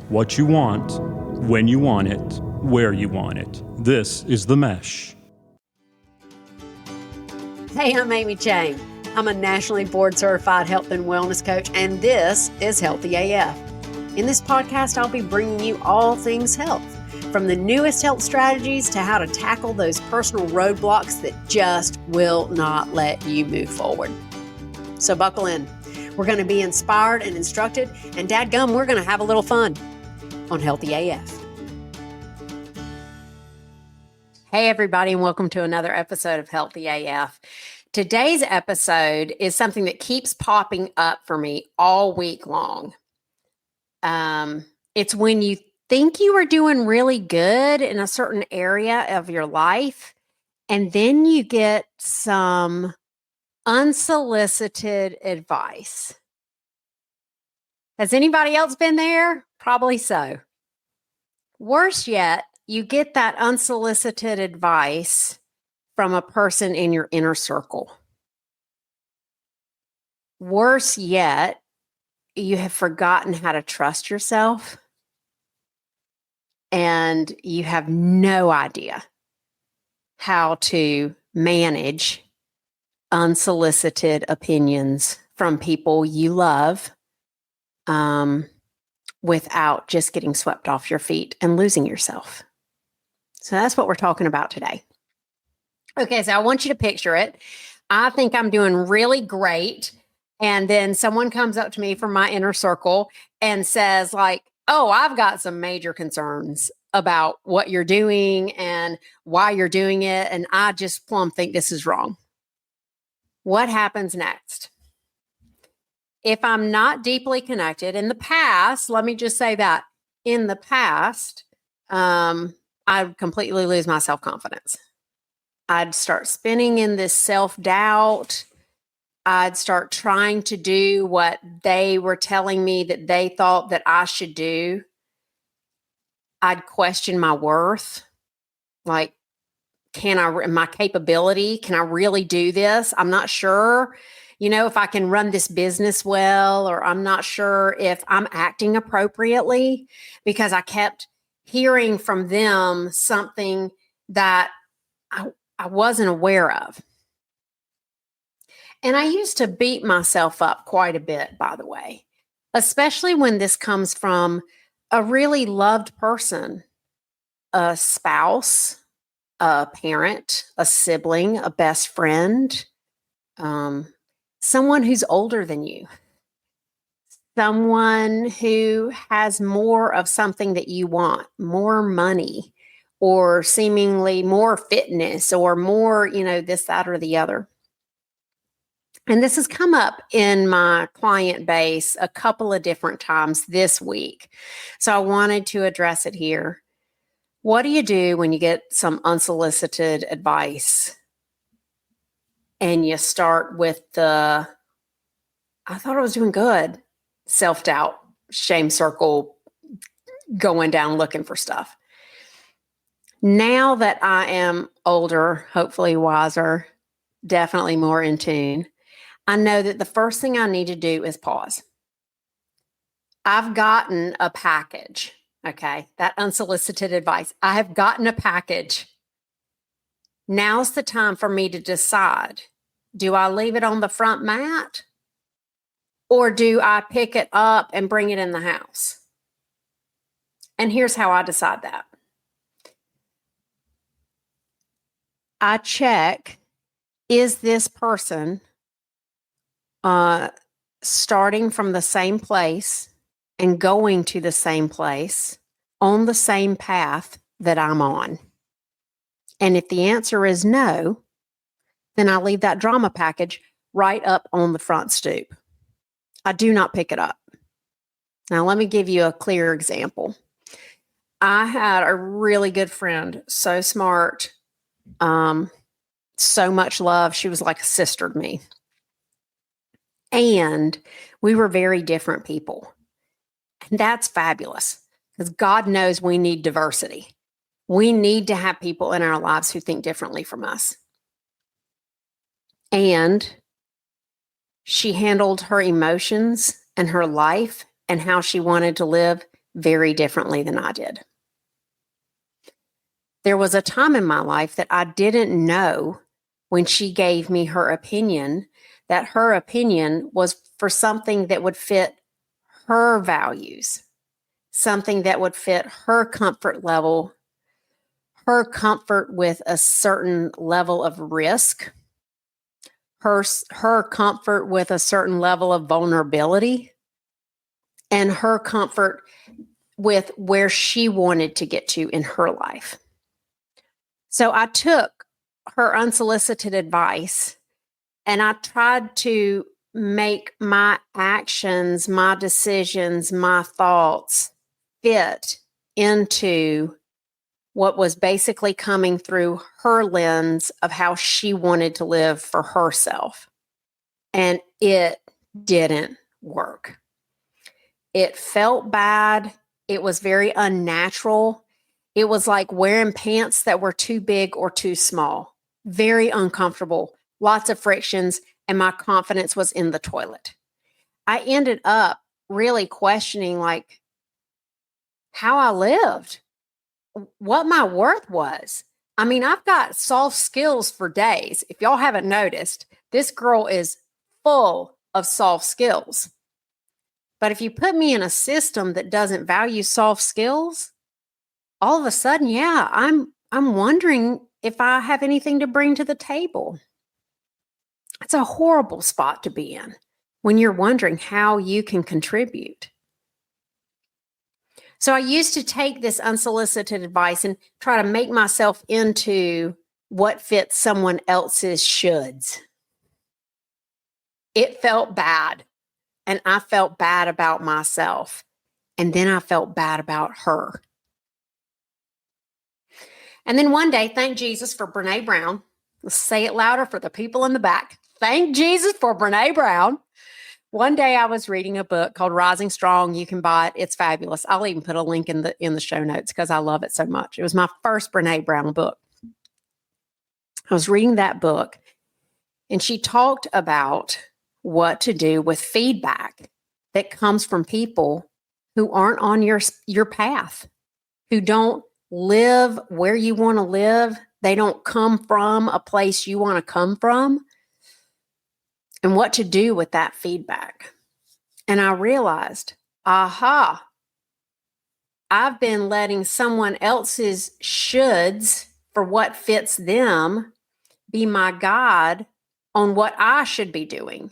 What you want, when you want it, where you want it. This is The Mesh. Hey, I'm Amy Chang. I'm a nationally board certified health and wellness coach, and this is Healthy AF. In this podcast, I'll be bringing you all things health, from the newest health strategies to how to tackle those personal roadblocks that just will not let you move forward. So buckle in. We're going to be inspired and instructed, and dadgum, we're going to have a little fun on Healthy AF. Hey, everybody, and welcome to another episode of Healthy AF. Today's episode is something that keeps popping up for me all week long. It's when you think you are doing really good in a certain area of your life, and then you get some unsolicited advice. Has anybody else been there? Probably so. Worse yet, you get that unsolicited advice from a person in your inner circle. Worse yet, you have forgotten how to trust yourself, and you have no idea how to manage unsolicited opinions from people you love, without just getting swept off your feet and losing yourself. So that's what we're talking about today. Okay, so I want you to picture it. I think I'm doing really great. And then someone comes up to me from my inner circle and says, like, oh, I've got some major concerns about what you're doing and why you're doing it. And I just plumb think this is wrong. What happens next? If I'm not deeply connected in the past, let me just say that in the past, I'd completely lose my self-confidence. I'd start spinning in this self-doubt. I'd start trying to do what they were telling me that they thought that I should do. I'd question my worth. Like, my capability? Can I really do this? I'm not sure, if I can run this business well, or I'm not sure if I'm acting appropriately, because I kept hearing from them something that I wasn't aware of. And I used to beat myself up quite a bit, by the way, especially when this comes from a really loved person, a spouse, a parent, a sibling, a best friend, someone who's older than you, someone who has more of something that you want, more money, or seemingly more fitness, or more, this, that, or the other. And this has come up in my client base a couple of different times this week. So I wanted to address it here. What do you do when you get some unsolicited advice and you start with I thought I was doing good, self-doubt, shame circle, going down looking for stuff? Now that I am older, hopefully wiser, definitely more in tune, I know that the first thing I need to do is pause. I've gotten a package, okay? That unsolicited advice. I have gotten a package. Now's the time for me to decide, do I leave it on the front mat, or do I pick it up and bring it in the house? And here's how I decide that. I check, is this person starting from the same place and going to the same place on the same path that I'm on? And if the answer is no, then I leave that drama package right up on the front stoop. I do not pick it up. Now, let me give you a clear example. I had a really good friend, so smart, so much love. She was like a sister to me. And we were very different people. And that's fabulous, because God knows we need diversity. We need to have people in our lives who think differently from us. And she handled her emotions and her life and how she wanted to live very differently than I did. There was a time in my life that I didn't know when she gave me her opinion, that her opinion was for something that would fit her values, something that would fit her comfort level, her comfort with a certain level of risk, her comfort with a certain level of vulnerability, and her comfort with where she wanted to get to in her life. So I took her unsolicited advice and I tried to make my actions, my decisions, my thoughts fit into what was basically coming through her lens of how she wanted to live for herself. And it didn't work. It felt bad. It was very unnatural. It was like wearing pants that were too big or too small. Very uncomfortable, lots of frictions, and my confidence was in the toilet. I ended up really questioning like how I lived, what my worth was. I mean, I've got soft skills for days. If y'all haven't noticed, this girl is full of soft skills. But if you put me in a system that doesn't value soft skills, all of a sudden, yeah, I'm wondering if I have anything to bring to the table. It's a horrible spot to be in when you're wondering how you can contribute. So I used to take this unsolicited advice and try to make myself into what fits someone else's shoulds. It felt bad, and I felt bad about myself, and then I felt bad about her. And then one day, thank Jesus for Brene Brown. Let's say it louder for the people in the back. Thank Jesus for Brene Brown. One day I was reading a book called Rising Strong. You can buy it. It's fabulous. I'll even put a link in the show notes because I love it so much. It was my first Brene Brown book. I was reading that book, and she talked about what to do with feedback that comes from people who aren't on your path, who don't live where you want to live. They don't come from a place you want to come from, and what to do with that feedback. And I realized, aha, I've been letting someone else's shoulds for what fits them be my guide on what I should be doing.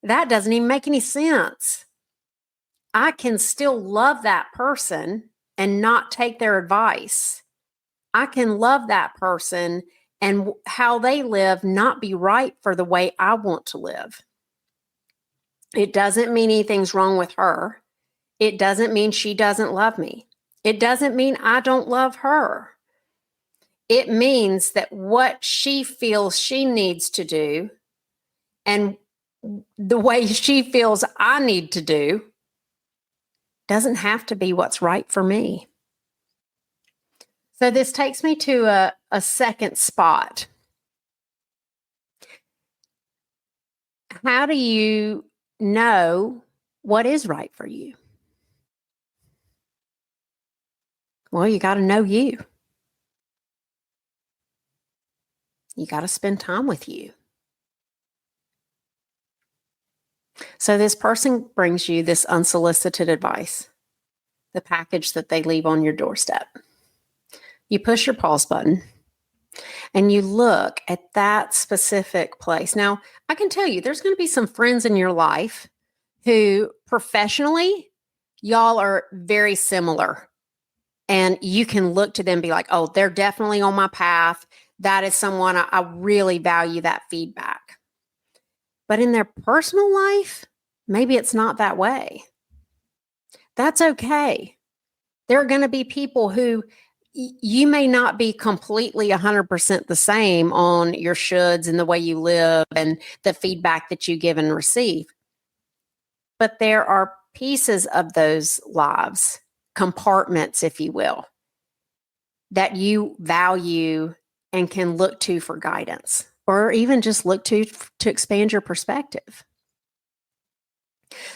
That doesn't even make any sense. I can still love that person and not take their advice. I can love that person and how they live not be right for the way I want to live. It doesn't mean anything's wrong with her. It doesn't mean she doesn't love me. It doesn't mean I don't love her. It means that what she feels she needs to do and the way she feels I need to do doesn't have to be what's right for me. So this takes me to a second spot. How do you know what is right for you? Well, you got to know you. You got to spend time with you. So this person brings you this unsolicited advice, the package that they leave on your doorstep. You push your pause button and you look at that specific place. Now, I can tell you there's going to be some friends in your life who professionally, y'all are very similar. And you can look to them and be like, oh, they're definitely on my path. That is someone I really value that feedback. But in their personal life, maybe it's not that way. That's okay. There are going to be people who you may not be completely 100% the same on your shoulds and the way you live and the feedback that you give and receive. But there are pieces of those lives, compartments, if you will, that you value and can look to for guidance, or even just look to expand your perspective.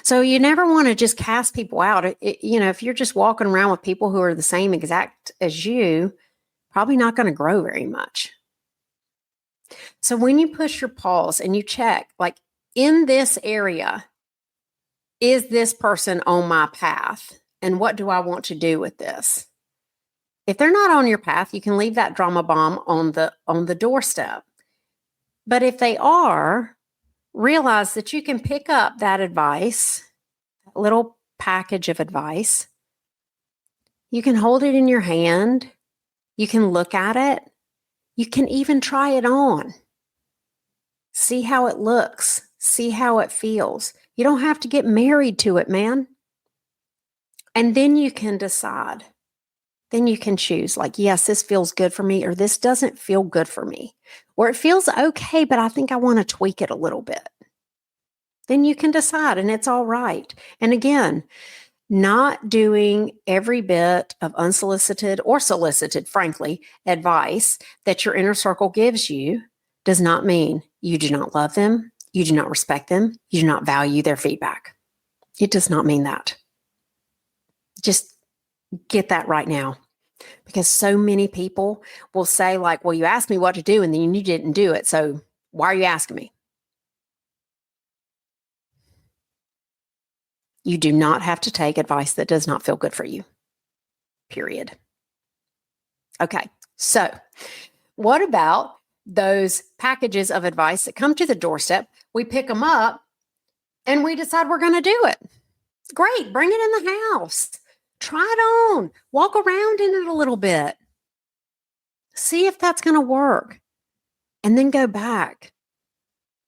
So you never want to just cast people out. If you're just walking around with people who are the same exact as you, probably not going to grow very much. So when you push your pause and you check, like in this area, is this person on my path? And what do I want to do with this? If they're not on your path, you can leave that drama bomb on the doorstep. But if they are, realize that you can pick up that advice, that little package of advice. You can hold it in your hand. You can look at it. You can even try it on. See how it looks. See how it feels. You don't have to get married to it, man. And then you can decide. Then you can choose, like, yes, this feels good for me, or this doesn't feel good for me, or it feels okay, but I think I want to tweak it a little bit. Then you can decide, and it's all right. And again, not doing every bit of unsolicited or solicited, frankly, advice that your inner circle gives you does not mean you do not love them, you do not respect them, you do not value their feedback. It does not mean that. Just get that right now. Because so many people will say, like, well, you asked me what to do and then you didn't do it. So why are you asking me? You do not have to take advice that does not feel good for you. Period. Okay. So what about those packages of advice that come to the doorstep? We pick them up and we decide we're going to do it. Great. Bring it in the house. Try it on. Walk around in it a little bit. See if that's going to work. And then go back.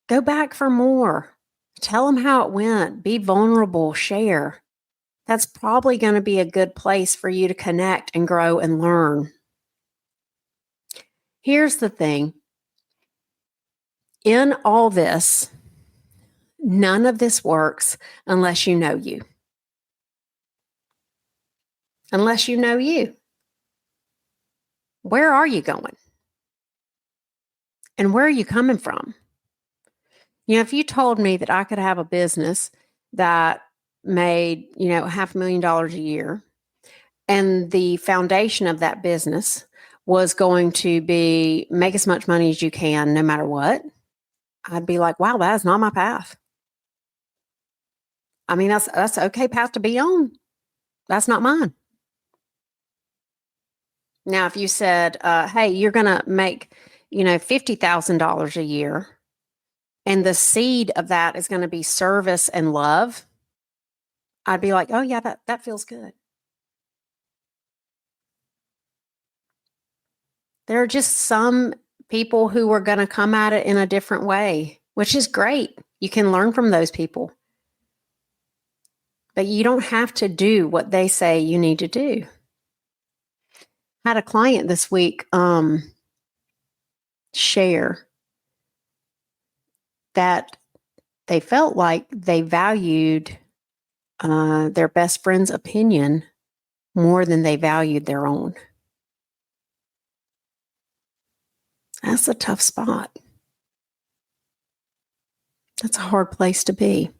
Go back for more. Tell them how it went. Be vulnerable. Share. That's probably going to be a good place for you to connect and grow and learn. Here's the thing. In all this, none of this works unless you know you. Unless you know you. Where are you going? And where are you coming from? If you told me that I could have a business that made, $500,000 a year, and the foundation of that business was going to be make as much money as you can, no matter what, I'd be like, wow, that is not my path. I mean, that's an okay path to be on. That's not mine. Now, if you said, hey, you're going to make, $50,000 a year, and the seed of that is going to be service and love, I'd be like, oh yeah, that feels good. There are just some people who are going to come at it in a different way, which is great. You can learn from those people. But you don't have to do what they say you need to do. I had a client this week share that they felt like they valued their best friend's opinion more than they valued their own. That's a tough spot. That's a hard place to be.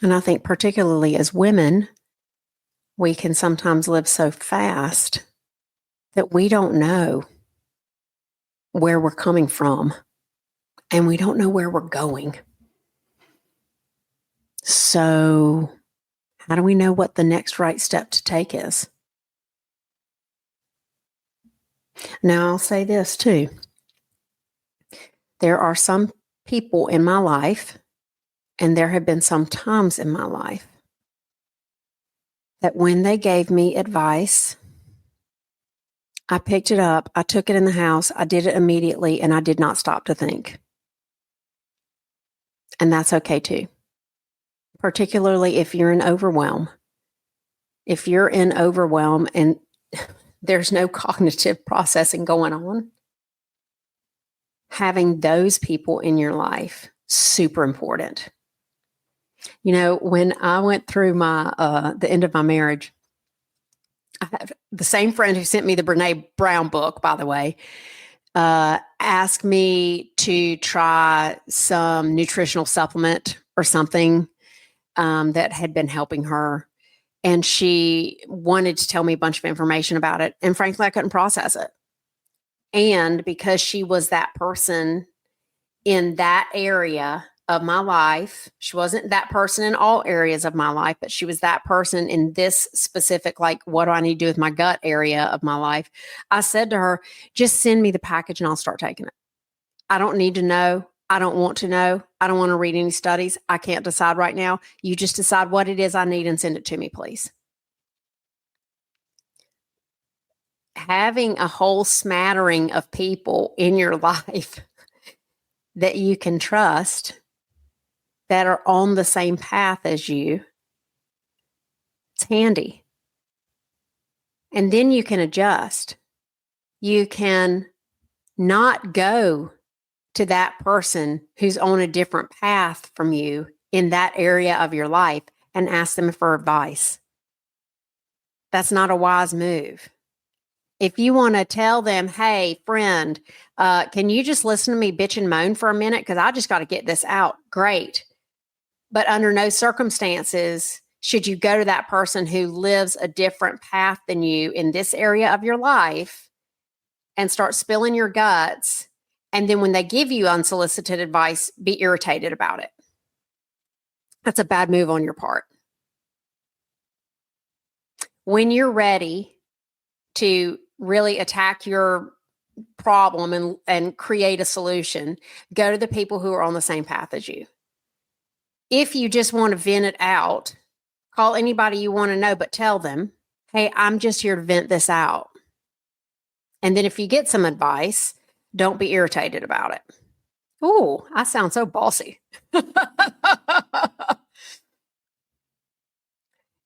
And I think particularly as women, we can sometimes live so fast that we don't know where we're coming from and we don't know where we're going. So how do we know what the next right step to take is? Now, I'll say this too. There are some people in my life, and there have been some times in my life, that when they gave me advice, I picked it up, I took it in the house, I did it immediately, and I did not stop to think. And that's okay too. Particularly if you're in overwhelm. If you're in overwhelm and there's no cognitive processing going on, having those people in your life, super important. When I went through the end of my marriage, I have the same friend who sent me the Brene Brown book, by the way, asked me to try some nutritional supplement or something that had been helping her. And she wanted to tell me a bunch of information about it. And frankly, I couldn't process it. And because she was that person in that area of my life, she wasn't that person in all areas of my life, but she was that person in this specific, like, what do I need to do with my gut area of my life? I said to her, just send me the package and I'll start taking it. I don't need to know. I don't want to know. I don't want to read any studies. I can't decide right now. You just decide what it is I need and send it to me, please. Having a whole smattering of people in your life that you can trust that are on the same path as you, it's handy. And then you can adjust. You can not go to that person who's on a different path from you in that area of your life and ask them for advice. That's not a wise move. If you want to tell them, hey, friend, can you just listen to me bitch and moan for a minute? Because I just got to get this out. Great. But under no circumstances should you go to that person who lives a different path than you in this area of your life and start spilling your guts. And then when they give you unsolicited advice, be irritated about it. That's a bad move on your part. When you're ready to really attack your problem and create a solution, go to the people who are on the same path as you. If you just want to vent it out, call anybody you want to know, but tell them, hey, I'm just here to vent this out. And then if you get some advice, don't be irritated about it. Ooh, I sound so bossy.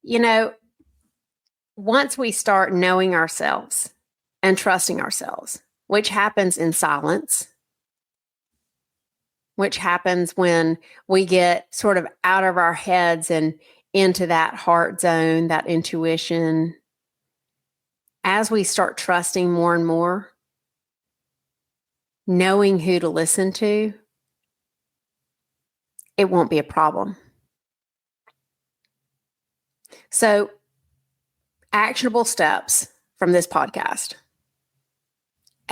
You know, once we start knowing ourselves and trusting ourselves, which happens in silence, which happens when we get sort of out of our heads and into that heart zone, that intuition, as we start trusting more and more, knowing who to listen to, it won't be a problem. So, actionable steps from this podcast.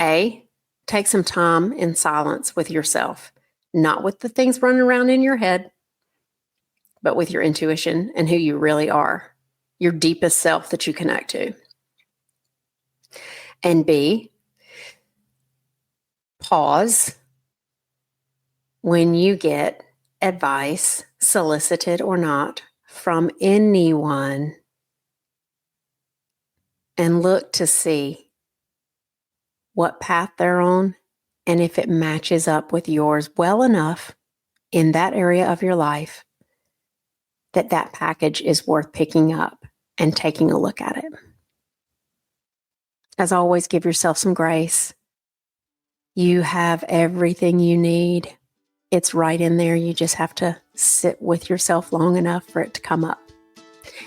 A, take some time in silence with yourself, not with the things running around in your head, but with your intuition and who you really are, your deepest self that you connect to. And B, pause when you get advice, solicited or not, from anyone, and look to see what path they're on and if it matches up with yours well enough in that area of your life that that package is worth picking up and taking a look at it. As always, give yourself some grace. You have everything you need. It's right in there. You just have to sit with yourself long enough for it to come up.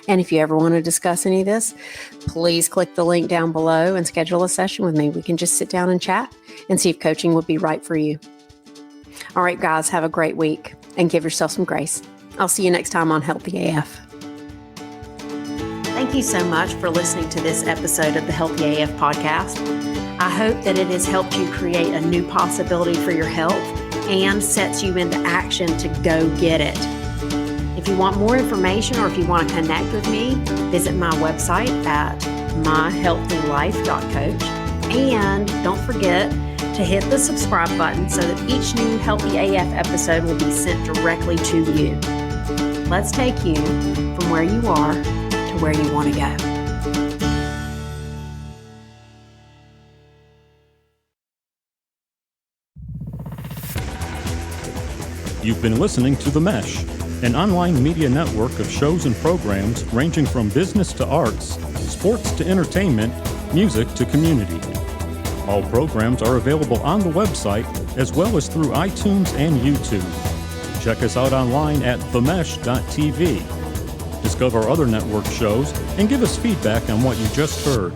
And if you ever want to discuss any of this, please click the link down below and schedule a session with me. We can just sit down and chat and see if coaching would be right for you. All right, guys, have a great week and give yourself some grace. I'll see you next time on Healthy AF. Thank you so much for listening to this episode of the Healthy AF podcast. I hope that it has helped you create a new possibility for your health and sets you into action to go get it. If you want more information or if you want to connect with me, visit my website at myhealthylife.coach. And don't forget to hit the subscribe button so that each new Healthy AF episode will be sent directly to you. Let's take you from where you are to where you want to go. You've been listening to The Mesh, an online media network of shows and programs ranging from business to arts, sports to entertainment, music to community. All programs are available on the website as well as through iTunes and YouTube. Check us out online at themesh.tv. Discover other network shows and give us feedback on what you just heard.